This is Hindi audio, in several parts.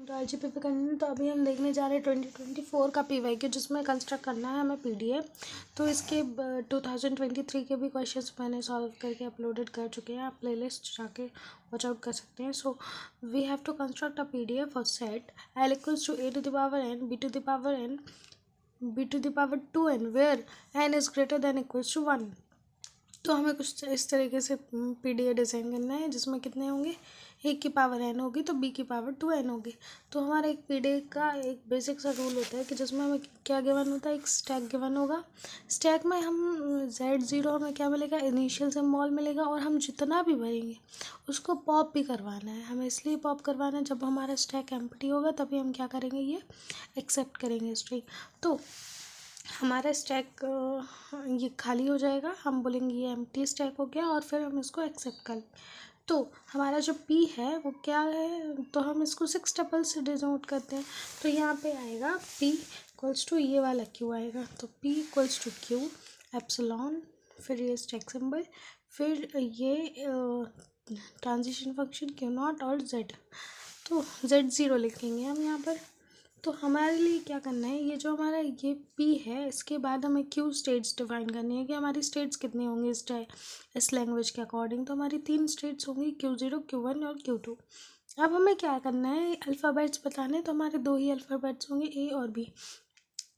तो RGP पे करना। तो अभी हम देखने जा रहे हैं 2024 का PYQ जिसमें कंस्ट्रक्ट करना है हमें PDF। तो इसके 2023 के भी क्वेश्चंस मैंने सॉल्व करके अपलोडेड कर चुके हैं, आप प्लेलिस्ट जाके वॉच आउट कर सकते हैं। So we have to construct a PDF और set L equals to A to the power n B to the power n B to the power 2n where n is greater than equals to 1। तो हमें कुछ इस तरीके से PDF डिज़ाइन करना है जिसमें कितने होंगे, A की पावर n होगी तो B की पावर 2n होगी। तो हमारा एक PDF का एक बेसिक सा रूल होता है कि जिसमें हमें क्या गिवन होता है, एक स्टैक गिवन होगा। स्टैक में हम Z0 हमें क्या मिलेगा, इनिशियल सिंबल मिलेगा, और हम जितना भी भरेंगे उसको पॉप भी करवाना है। हमें इसलिए पॉप करवाना है, जब हमारा स्टैक एम्प्टी होगा तभी हम क्या करेंगे, ये एक्सेप्ट करेंगे स्ट्रिंग। तो हमारा स्टैक ये खाली हो जाएगा, हम बोलेंगे ये एम्प्टी स्टैक हो गया, और फिर हम इसको एक्सेप्ट कर। तो हमारा जो P है वो क्या है, तो हम इसको 6 टपल से डिनोट करते हैं। तो यहाँ पे आएगा P इक्वल्स टू ये वाला Q आएगा, तो P equals to Q epsilon, फिर ये स्टैक सिंबल, फिर ये ट्रांजिशन फंक्शन Q0 और Z। तो Z0 लिखेंगे हम यहाँ पर। तो हमारे लिए क्या करना है, ये जो हमारा ये P है इसके बाद हमें Q स्टेट्स डिफाइन करनी है कि हमारी स्टेट्स कितनी होंगी इस लैंग्वेज के अकॉर्डिंग। तो हमारी 3 स्टेट्स होंगी, Q0 Q1 और Q2। अब हमें क्या करना है, अल्फ़ाबेट्स बताने हैं, तो हमारे 2 ही अल्फ़ाबेट्स होंगे, A और B।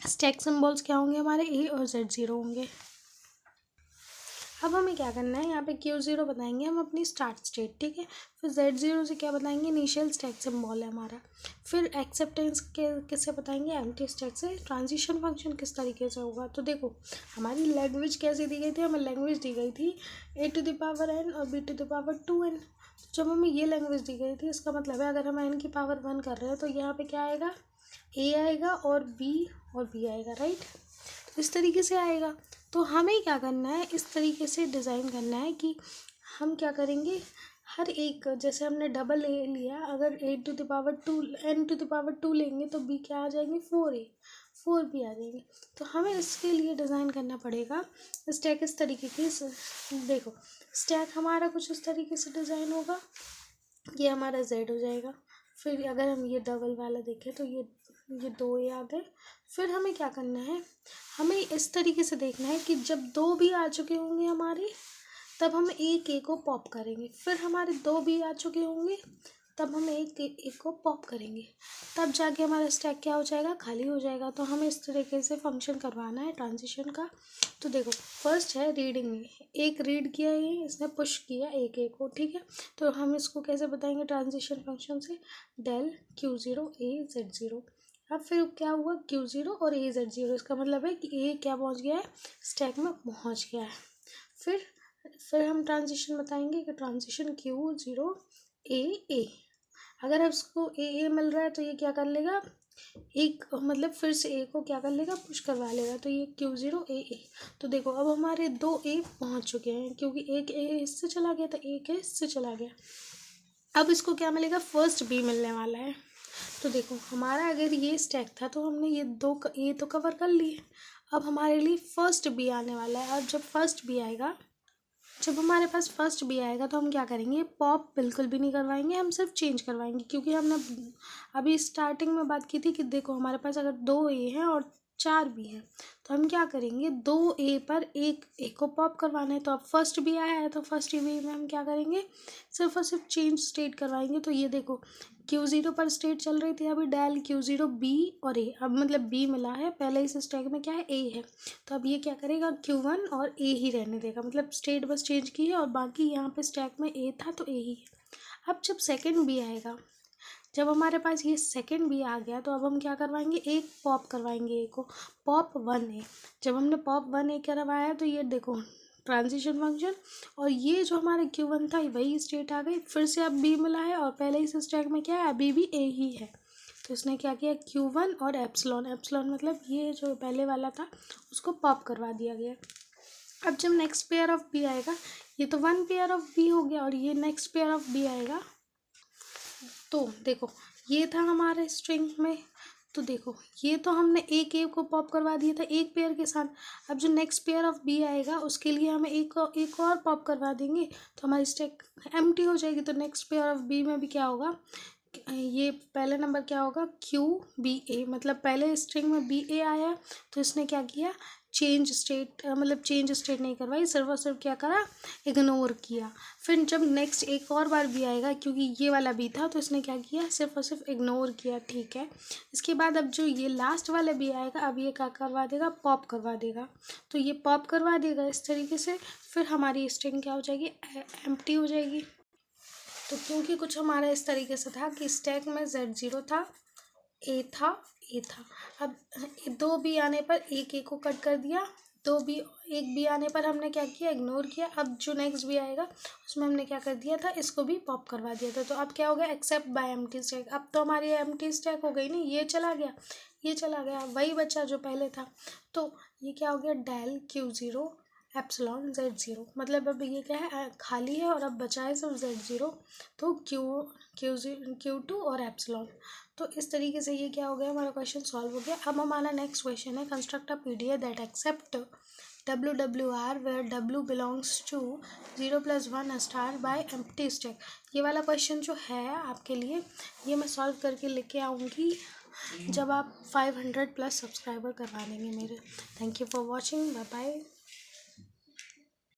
स्टैक सिम्बॉल्स क्या होंगे हमारे, A और Z0 होंगे। अब हमें क्या करना है, यहाँ पे Q0 बताएंगे हम अपनी स्टार्ट स्टेट, ठीक है। फिर Z0 से क्या बताएंगे, इनिशियल स्टैक सिंबल है हमारा। फिर एक्सेप्टेंस के किससे बताएंगे, एम्प्टी स्टैक से। ट्रांजिशन फंक्शन किस तरीके से होगा, तो देखो हमारी लैंग्वेज कैसे दी गई थी, हमें लैंग्वेज दी गई थी A to the power n और B to the power 2n। जब हमें ये लैंग्वेज दी गई थी, इसका मतलब है अगर हम n की पावर 1 कर रहे हैं तो यहाँ पे क्या आएगा, A आएगा और B आएगा, राइट। इस तरीके से आएगा। तो हमें क्या करना है, इस तरीके से डिज़ाइन करना है कि हम क्या करेंगे, हर एक, जैसे हमने डबल A लिया, अगर A to the power 2 n to the power 2 लेंगे तो B क्या आ जाएंगे, 4B आ जाएंगे। तो हमें इसके लिए डिज़ाइन करना पड़ेगा स्टैक इस तरीके की। देखो स्टैक हमारा कुछ इस तरीके से डिज़ाइन होगा, ये हमारा Z हो जाएगा। फिर अगर हम ये डबल वाला देखें तो ये 2A आ गए। फिर हमें क्या करना है, हमें इस तरीके से देखना है कि जब 2 भी आ चुके होंगे हमारे, तब हम एक A को पॉप करेंगे। फिर हमारे 2 भी आ चुके होंगे, तब हम एक को पॉप करेंगे, तब जाके हमारा स्टैक क्या हो जाएगा, खाली हो जाएगा। तो हमें इस तरीके से फंक्शन करवाना है ट्रांजिशन का। तो देखो फर्स्ट है रीडिंग, एक रीड किया है इसने, पुश किया एक को, ठीक है। तो हम इसको कैसे बताएंगे, ट्रांजिशन फंक्शन से, डेल Q0 A Z0। अब फिर क्या हुआ, Q0 और A Z0, इसका मतलब है कि A क्या पहुंच गया है, स्टैक में पहुंच गया है। फिर हम ट्रांजिशन बताएंगे कि ट्रांजिशन Q0 A। अगर उसको A मिल रहा है तो ये क्या कर लेगा, एक मतलब फिर से A को क्या कर लेगा, पुश करवा लेगा। तो ये Q0 A। तो देखो अब हमारे 2 A पहुंच चुके हैं, क्योंकि एक A इससे चला गया था, एक A इससे चला गया। अब इसको क्या मिलेगा, फर्स्ट B मिलने वाला है। तो देखो हमारा अगर ये स्टैक था तो हमने ये 2 A तो कवर कर लिए। अब हमारे लिए फर्स्ट B आने वाला है। अब जब हमारे पास फर्स्ट B आएगा तो हम क्या करेंगे, पॉप बिल्कुल भी नहीं करवाएंगे, हम सिर्फ चेंज करवाएंगे। क्योंकि हमने अभी स्टार्टिंग में बात की थी कि देखो हमारे पास अगर 2 A हैं और 4 B हैं, तो हम क्या करेंगे, 2 A पर एक A को पॉप करवाना है। तो अब फर्स्ट B आया है तो फर्स्ट B में हम क्या करेंगे, सिर्फ और सिर्फ चेंज स्टेट करवाएंगे। तो ये देखो Q0 पर स्टेट चल रही थी, अभी डायल Q0 B और A, अब मतलब B मिला है, पहले इस स्टैक में क्या है, A है। तो अब ये क्या करेगा, Q1 और A ही रहने देगा, मतलब स्टेट बस चेंज की है और बाकी यहाँ पे स्टैक में A था तो A ही है। अब जब सेकंड B आएगा, जब हमारे पास ये सेकंड B आ गया, तो अब हम क्या करवाएंगे, एक पॉप करवाएंगे A को, पॉप 1A। जब हमने पॉप 1A करवाया तो ये देखो ट्रांजिशन फंक्शन, और ये जो हमारा Q1 था वही स्टेट आ गई। फिर से अब B मिला है और पहले इस स्टैक में क्या है, अभी भी A ही है। तो इसने क्या किया, Q1 और एप्सिलॉन मतलब ये जो पहले वाला था उसको पॉप करवा दिया गया। अब जब नेक्स्ट पेयर ऑफ B आएगा, ये तो 1 पेयर ऑफ B हो गया और ये नेक्स्ट पेयर ऑफ B आएगा। तो देखो ये था हमारे स्ट्रिंग में, तो देखो ये तो हमने एक को पॉप करवा दिया था एक पेयर के साथ। अब जो नेक्स्ट पेयर ऑफ B आएगा उसके लिए हमें एक और पॉप करवा देंगे, तो हमारी स्टैक एम्प्टी हो जाएगी। तो नेक्स्ट पेयर ऑफ B में भी क्या होगा, ये पहला नंबर क्या होगा, QBA, मतलब पहले स्ट्रिंग में BA आया तो इसने क्या किया, चेंज स्टेट, मतलब चेंज स्टेट नहीं करवाई, सिर्फ और सिर्फ क्या करा, इग्नोर किया। फिर जब नेक्स्ट एक और बार भी आएगा, क्योंकि ये वाला भी था तो इसने क्या किया, सिर्फ और सिर्फ इग्नोर किया, ठीक है। इसके बाद अब जो ये लास्ट वाला भी आएगा, अब ये क्या करवा देगा, पॉप करवा देगा। तो ये पॉप करवा देगा इस तरीके से, फिर हमारी स्ट्रिंग क्या हो जाएगी, एम्प्टी हो जाएगी। तो क्योंकि कुछ हमारा इस तरीके से था कि स्टैक में Z0 था, ए था, ए था। अब 2B आने पर एक ए को कट कर दिया, 2B, 1B आने पर हमने क्या किया, इग्नोर किया। अब जो नेक्स्ट भी आएगा उसमें हमने क्या कर दिया था, इसको भी पॉप करवा दिया था। तो अब क्या हो गया, एक्सेप्ट बाय एम्प्टी स्टैक। अब तो हमारी एम्प्टी स्टैक हो गई नहीं, ये चला गया, ये चला गया, वही बचा जो पहले था। तो ये क्या हो गया, डेल Q0 एप्सिलॉन Z0, मतलब अब ये क्या है, खाली है और अब बचा है सिर्फ Z0, तो Q2 और एप्सिलॉन। तो इस तरीके से ये क्या हो गया, हमारा क्वेश्चन सॉल्व हो गया। अब हमारा नेक्स्ट क्वेश्चन है, construct a PDA that accept WWR where W belongs to 0+1 star by empty stack. ये वाला क्वेश्चन जो है आपके लिए, ये मैं सॉल्व करके लेके आऊँगी जब आप 500+ सब्सक्राइबर करवा देंगे मेरे। Thank you for watching, bye bye.